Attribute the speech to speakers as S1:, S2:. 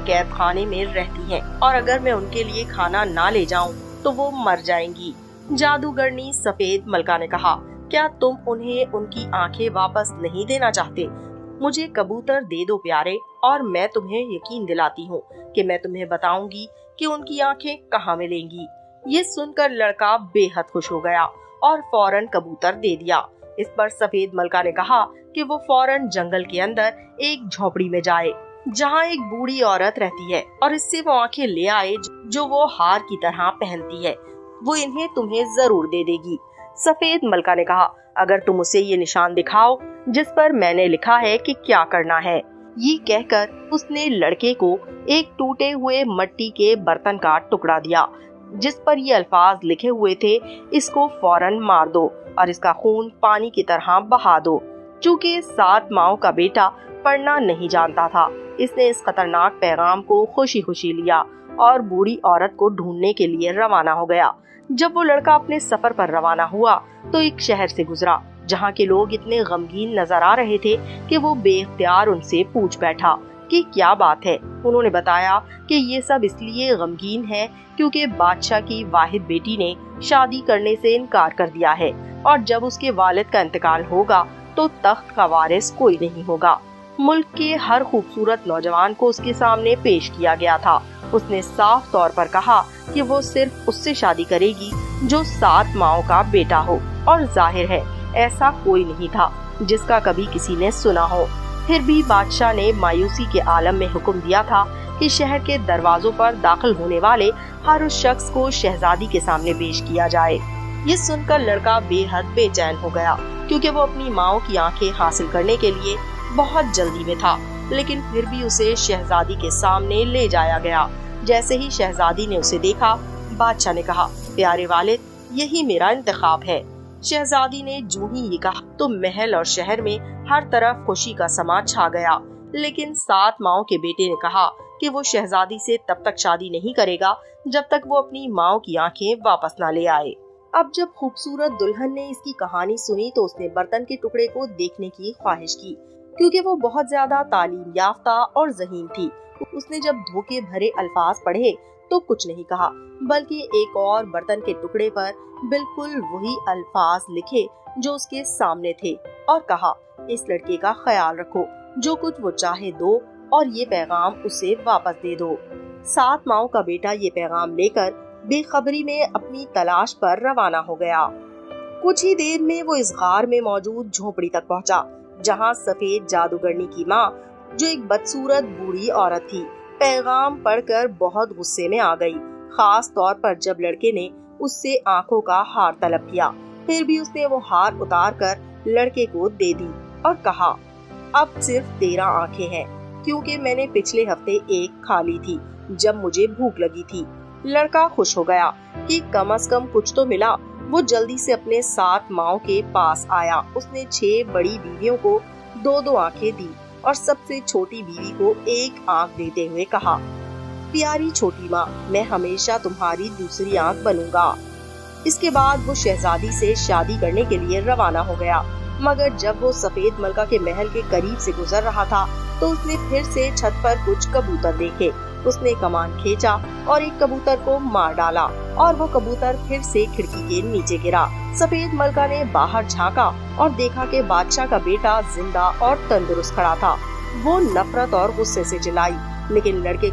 S1: कैद खाने में रहती हैं और अगर मैं उनके लिए खाना ना ले जाऊं तो वो मर जाएंगी। जादूगरनी सफेद मलका ने कहा, क्या तुम उन्हें उनकी आंखें वापस नहीं देना चाहते? मुझे कबूतर दे दो प्यारे, और मैं तुम्हें यकीन दिलाती हूँ कि मैं तुम्हें बताऊंगी कि उनकी आंखें कहाँ मिलेंगी। ये सुनकर लड़का बेहद खुश हो गया और फौरन कबूतर दे दिया। इस पर सफेद मलका ने कहा कि वो फौरन जंगल के अंदर एक झोपड़ी में जाए जहाँ एक बूढ़ी औरत रहती है और इससे वो आंखें ले आए जो वो हार की तरह पहनती है। वो इन्हें तुम्हें जरूर दे देगी। सफेद मलका ने कहा, अगर तुम उसे ये निशान दिखाओ जिस पर मैंने लिखा है कि क्या करना है। ये कहकर उसने लड़के को एक टूटे हुए मिट्टी के बर्तन का टुकड़ा दिया जिस पर ये अल्फाज लिखे हुए थे, इसको फौरन मार दो और इसका खून पानी की तरह बहा दो। चूँकि 7 माओ का बेटा पढ़ना नहीं जानता था, इसने इस खतरनाक पैगाम को खुशी खुशी लिया और बूढ़ी औरत को ढूंढने के लिए रवाना हो गया। जब वो लड़का अपने सफर पर रवाना हुआ तो एक शहर से गुजरा जहाँ के लोग इतने गमगीन नजर आ रहे थे कि वो बेइख्तियार उनसे पूछ बैठा कि क्या बात है। उन्होंने बताया कि ये सब इसलिए गमगीन है क्योंकि बादशाह की वाहिद बेटी ने शादी करने से इनकार कर दिया है और जब उसके वालिद का इंतकाल होगा तो तख्त का वारिस कोई नहीं होगा। मुल्क के हर खूबसूरत नौजवान को उसके सामने पेश किया गया था। उसने साफ तौर पर कहा कि वो सिर्फ उससे शादी करेगी जो 7 माओ का बेटा हो, और जाहिर है ऐसा कोई नहीं था जिसका कभी किसी ने सुना हो। फिर भी बादशाह ने मायूसी के आलम में हुक्म दिया था कि शहर के दरवाजों पर दाखिल होने वाले हर उस शख्स को शहजादी के सामने पेश किया जाए। ये सुनकर लड़का बेहद बेचैन हो गया क्योंकि वो अपनी माओ की आंखें हासिल करने के लिए बहुत जल्दी में था, लेकिन फिर भी उसे शहजादी के सामने ले जाया गया। जैसे ही शहजादी ने उसे देखा, बादशाह ने कहा, प्यारे वालिद, यही मेरा इंतखाब है। शहजादी ने जो ही ये कहा तो महल और शहर में हर तरफ खुशी का समा छा गया। लेकिन 7 माओ के बेटे ने कहा कि वो शहजादी से तब तक शादी नहीं करेगा जब तक वो अपनी माओ की आंखें वापस ना ले आए। अब जब खूबसूरत दुल्हन ने इसकी कहानी सुनी तो उसने बर्तन के टुकड़े को देखने की ख्वाहिश की क्योंकि वो बहुत ज्यादा तालीम याफ्ता और ज़हीन थी। उसने जब धोखे भरे अल्फाज पढ़े तो कुछ नहीं कहा, बल्कि एक और बर्तन के टुकड़े पर बिल्कुल वही अल्फाज लिखे जो उसके सामने थे और कहा, इस लड़के का ख्याल रखो, जो कुछ वो चाहे दो और ये पैगाम उसे वापस दे दो। 7 माओ का बेटा ये पैगाम लेकर बेखबरी में अपनी तलाश पर रवाना हो गया। कुछ ही देर में वो इस गार में मौजूद झोपड़ी तक पहुंचा जहां सफेद जादूगरनी की माँ, जो एक बदसूरत बूढ़ी औरत थी, पैगाम पढ़कर बहुत गुस्से में आ गई, खास तौर पर जब लड़के ने उससे आंखों का हार तलब किया। फिर भी उसने वो हार उतार कर लड़के को दे दी और कहा, अब सिर्फ 13 आंखें हैं क्योंकि मैंने पिछले हफ्ते एक खा ली थी जब मुझे भूख लगी थी। लड़का खुश हो गया कि कम से कम कुछ तो मिला। वो जल्दी से अपने 7 माओ के पास आया। उसने 6 बड़ी बीवियों को 2-2 आंखें दी और सबसे छोटी बीवी को 1 आंख देते हुए कहा, प्यारी छोटी माँ, मैं हमेशा तुम्हारी दूसरी आंख बनूंगा। इसके बाद वो शहजादी से शादी करने के लिए रवाना हो गया। मगर जब वो सफेद मलका के महल के करीब से गुजर रहा था तो उसने फिर से छत पर कुछ कबूतर देखे। उसने कमान खींचा और एक कबूतर को मार डाला और वो कबूतर फिर से खिड़की के नीचे गिरा। सफेद मलका ने बाहर झांका और देखा कि बादशाह का बेटा जिंदा और तंदुरुस्त खड़ा था। वो नफरत और गुस्से से चिल्लाई, लेकिन लड़के